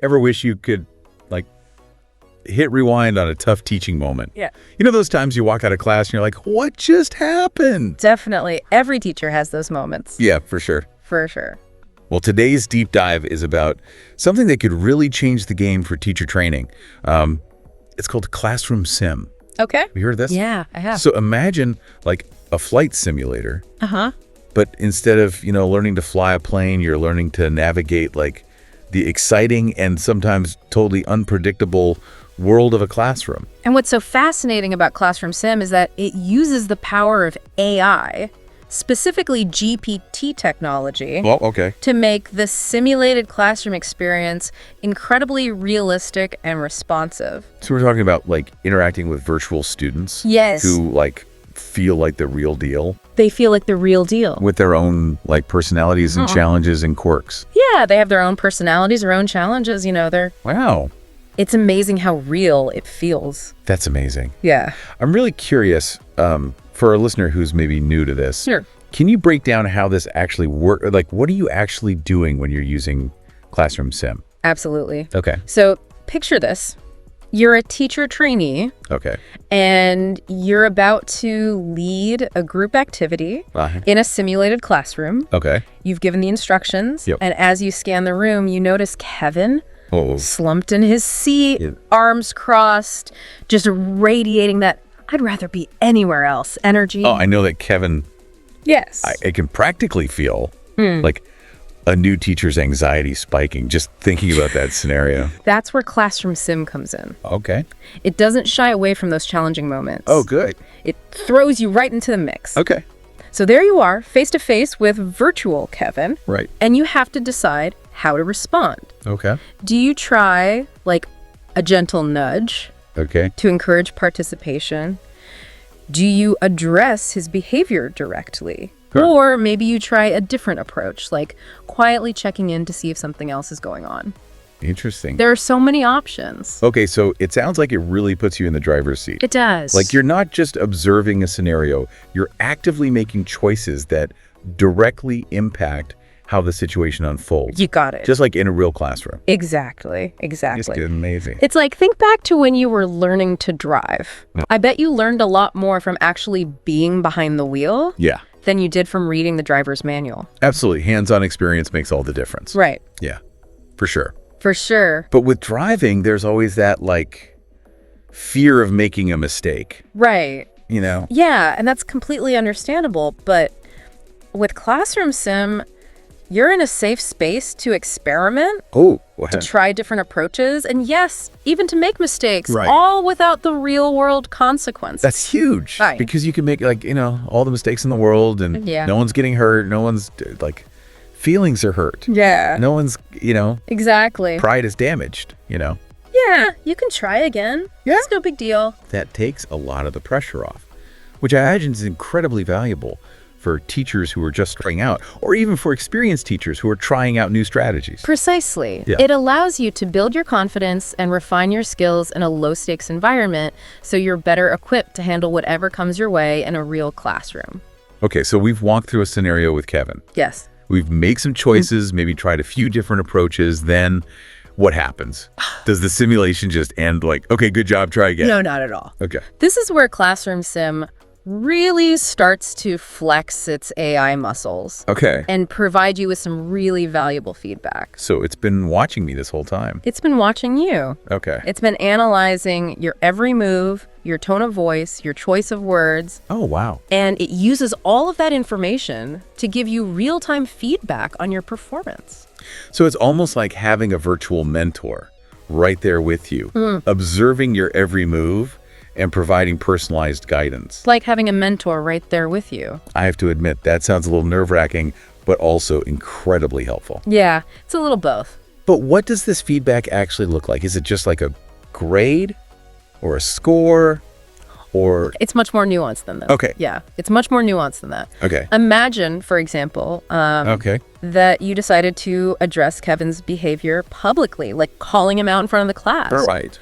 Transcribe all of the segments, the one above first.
ever wish you could, like, hit rewind on a tough teaching moment? Yeah. You know those times you walk out of class and you're like, what just happened? Definitely. Every teacher has those moments. Yeah, for sure. For sure. Well, today's deep dive is about something that could really change the game for teacher training. It's called Classroom Sim. Okay. Have you heard of this? Yeah, I have. So imagine like a flight simulator, Uh-huh. but instead of, learning to fly a plane, you're learning to navigate like the exciting and sometimes totally unpredictable world of a classroom. And what's so fascinating about Classroom Sim is that it uses the power of AI, specifically GPT technology, Well, okay. to make the simulated classroom experience incredibly realistic and responsive. So we're talking about like interacting with virtual students. Yes. Who like feel like the real deal They feel like the real deal. with their own like personalities and challenges and quirks. Yeah, they have their own personalities, their own challenges. Wow. It's amazing how real it feels. That's amazing. Yeah. I'm really curious, for a listener who's maybe new to this. Sure. Can you break down how this actually works? Like, what are you actually doing when you're using Classroom Sim? Absolutely. Okay. So picture this. You're a teacher trainee, Okay. and you're about to lead a group activity in a simulated classroom. Okay. You've given the instructions, Yep. and as you scan the room, you notice Kevin Oh, slumped in his seat, Yeah. arms crossed, just radiating that I'd rather be anywhere else energy. I know that Kevin, Yes. I can practically feel like a new teacher's anxiety spiking just thinking about that scenario. That's where Classroom Sim comes in. Okay. It doesn't shy away from those challenging moments. Oh, good. It throws you right into the mix. Okay. So there you are, face to face with virtual Kevin, Right. and you have to decide how to respond. Okay. Do you try like a gentle nudge Okay. to encourage participation? Do you address his behavior directly? Sure. Or maybe you try a different approach, like quietly checking in to see if something else is going on. Interesting. There are so many options. Okay, so it sounds like it really puts you in the driver's seat. It does. Like you're not just observing a scenario, you're actively making choices that directly impact how the situation unfolds. You got it. Just like in a real classroom. Exactly. It's Exactly. amazing. It's like, think back to when you were learning to drive. I bet you learned a lot more from actually being behind the wheel Yeah, than you did from reading the driver's manual. absolutely. Hands-on experience makes all the difference. Right. Yeah, for sure. For sure. But with driving, there's always that like fear of making a mistake, Right. Yeah. And that's completely understandable. But with Classroom Sim, you're in a safe space to experiment, Oh, to try different approaches, and yes, even to make mistakes, Right. all without the real world consequences. that's huge. Right. Because you can make like, all the mistakes in the world and Yeah. no one's getting hurt. No one's like feelings are hurt. Yeah. No one's, Exactly. pride is damaged, Yeah, you can try again. Yeah. It's no big deal. That takes a lot of the pressure off, which I imagine is incredibly valuable for teachers who are just starting out, or even for experienced teachers who are trying out new strategies. Precisely. Yeah. It allows you to build your confidence and refine your skills in a low-stakes environment so you're better equipped to handle whatever comes your way in a real classroom. Okay, so we've walked through a scenario with Kevin. Yes. We've made some choices, maybe tried a few different approaches. Then what happens? Does the simulation just end like, okay, good job, try again? No, not at all. Okay. This is where Classroom Sim really starts to flex its AI muscles Okay. and provide you with some really valuable feedback. So it's been watching me this whole time. It's been watching you. Okay. It's been analyzing your every move, your tone of voice, your choice of words, Oh, wow. and it uses all of that information to give you real-time feedback on your performance. So it's almost like having a virtual mentor right there with you, observing your every move and providing personalized guidance. It's like having a mentor right there with you. I have to admit, that sounds a little nerve-wracking, but also incredibly helpful. Yeah, it's a little both. But what does this feedback actually look like? Is it just like a grade or a score or... It's much more nuanced than that. Okay. Yeah, it's much more nuanced than that. Okay. Imagine, for example, Okay. that you decided to address Kevin's behavior publicly, like calling him out in front of the class.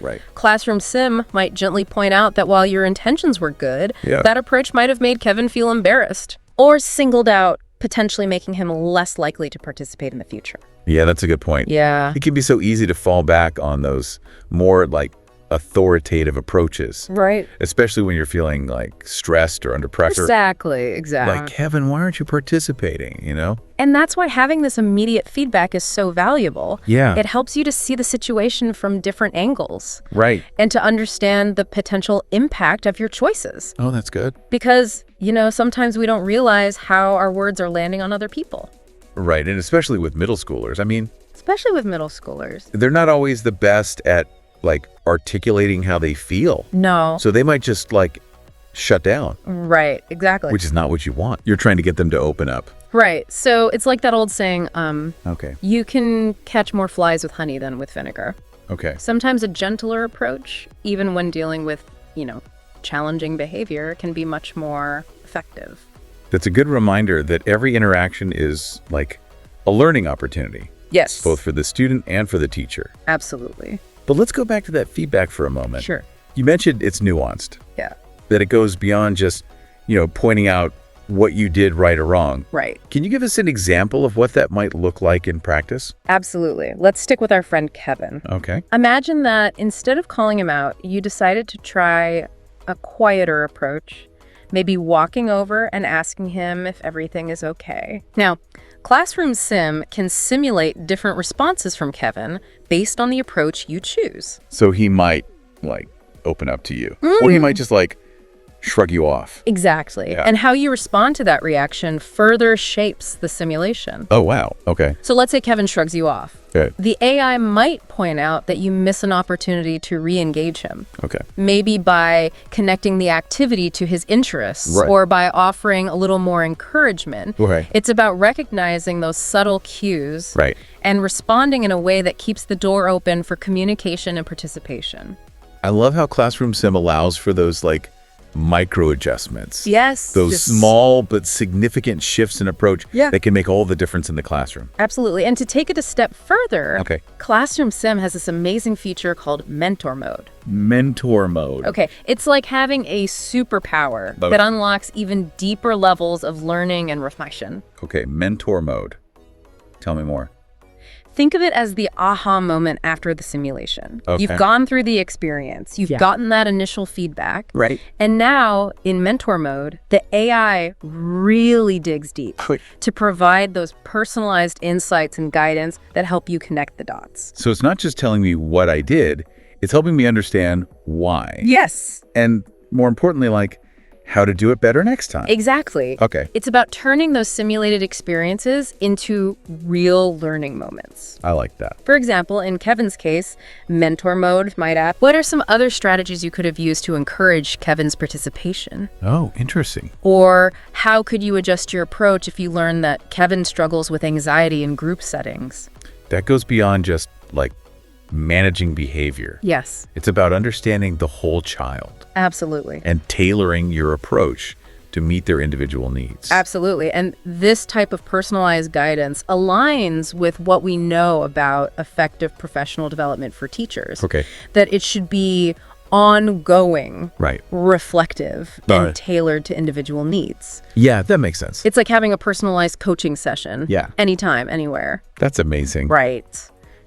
Right. Classroom Sim might gently point out that while your intentions were good, Yeah. that approach might have made Kevin feel embarrassed or singled out potentially making him less likely to participate in the future. Yeah, that's a good point. Yeah. It can be so easy to fall back on those more like authoritative approaches, Right. especially when you're feeling like stressed or under pressure. Exactly. Like, Kevin, why aren't you participating, And that's why having this immediate feedback is so valuable. Yeah. It helps you to see the situation from different angles Right. and to understand the potential impact of your choices. Oh, that's good. Because, sometimes we don't realize how our words are landing on other people. Right, and especially with middle schoolers. I mean, Especially with middle schoolers. they're not always the best at like articulating how they feel. No. So they might just like shut down, Right. Exactly. which is not what you want. You're trying to get them to open up. Right. So it's like that old saying, Okay. you can catch more flies with honey than with vinegar. Okay. Sometimes a gentler approach, even when dealing with, challenging behavior, can be much more effective. That's a good reminder that every interaction is like a learning opportunity, Yes. both for the student and for the teacher. Absolutely. But let's go back to that feedback for a moment. Sure. You mentioned it's nuanced, Yeah. that it goes beyond just, pointing out what you did right or wrong. Right. Can you give us an example of what that might look like in practice? Absolutely. Let's stick with our friend Kevin. Okay. Imagine that instead of calling him out, you decided to try a quieter approach, maybe walking over and asking him if everything is okay. Now, Classroom Sim can simulate different responses from Kevin based on the approach you choose. So he might like open up to you, or he might just like shrug you off. Exactly. Yeah. And how you respond to that reaction further shapes the simulation. Oh, wow. Okay. So let's say Kevin shrugs you off. Good. The AI might point out that you miss an opportunity to re-engage him. Okay. Maybe by connecting the activity to his interests, Right. or by offering a little more encouragement. Okay. It's about recognizing those subtle cues Right. and responding in a way that keeps the door open for communication and participation. I love how Classroom Sim allows for those like micro adjustments. Yes. Those just- small but significant shifts in approach Yeah. that can make all the difference in the classroom. Absolutely. And to take it a step further, Okay. Classroom Sim has this amazing feature called mentor mode. Mentor mode. Okay, it's like having a superpower Oh. that unlocks even deeper levels of learning and reflection. Okay. Mentor mode. Tell me more. Think of it as the aha moment after the simulation. Okay. You've gone through the experience. You've gotten that initial feedback. Right. And now, in mentor mode, the AI really digs deep to provide those personalized insights and guidance that help you connect the dots. So it's not just telling me what I did, it's helping me understand why. Yes. And more importantly, like how to do it better next time. Exactly. Okay. It's about turning those simulated experiences into real learning moments. I like that. For example, in Kevin's case, mentor mode might ask, what are some other strategies you could have used to encourage Kevin's participation? Oh, interesting. Or how could you adjust your approach if you learn that Kevin struggles with anxiety in group settings? That goes beyond just like managing behavior. Yes, It's about understanding the whole child absolutely. and tailoring your approach to meet their individual needs. Absolutely. And this type of personalized guidance aligns with what we know about effective professional development for teachers. Okay. That it should be ongoing, Right. reflective, All and right. tailored to individual needs. Yeah, that makes sense. It's like having a personalized coaching session. Yeah. Anytime, anywhere. That's amazing. Right.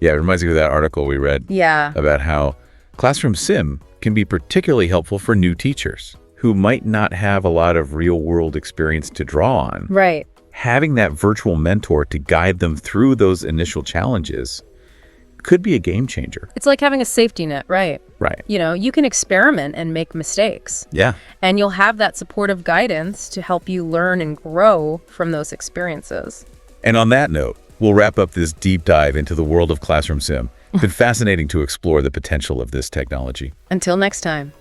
Yeah, it reminds me of that article we read Yeah. about how Classroom Sim can be particularly helpful for new teachers who might not have a lot of real-world experience to draw on. Right. Having that virtual mentor to guide them through those initial challenges could be a game changer. It's like having a safety net, right? Right. You can experiment and make mistakes. Yeah. And you'll have that supportive guidance to help you learn and grow from those experiences. And on that note, we'll wrap up this deep dive into the world of Classroom Sim. It's been fascinating to explore the potential of this technology. Until next time.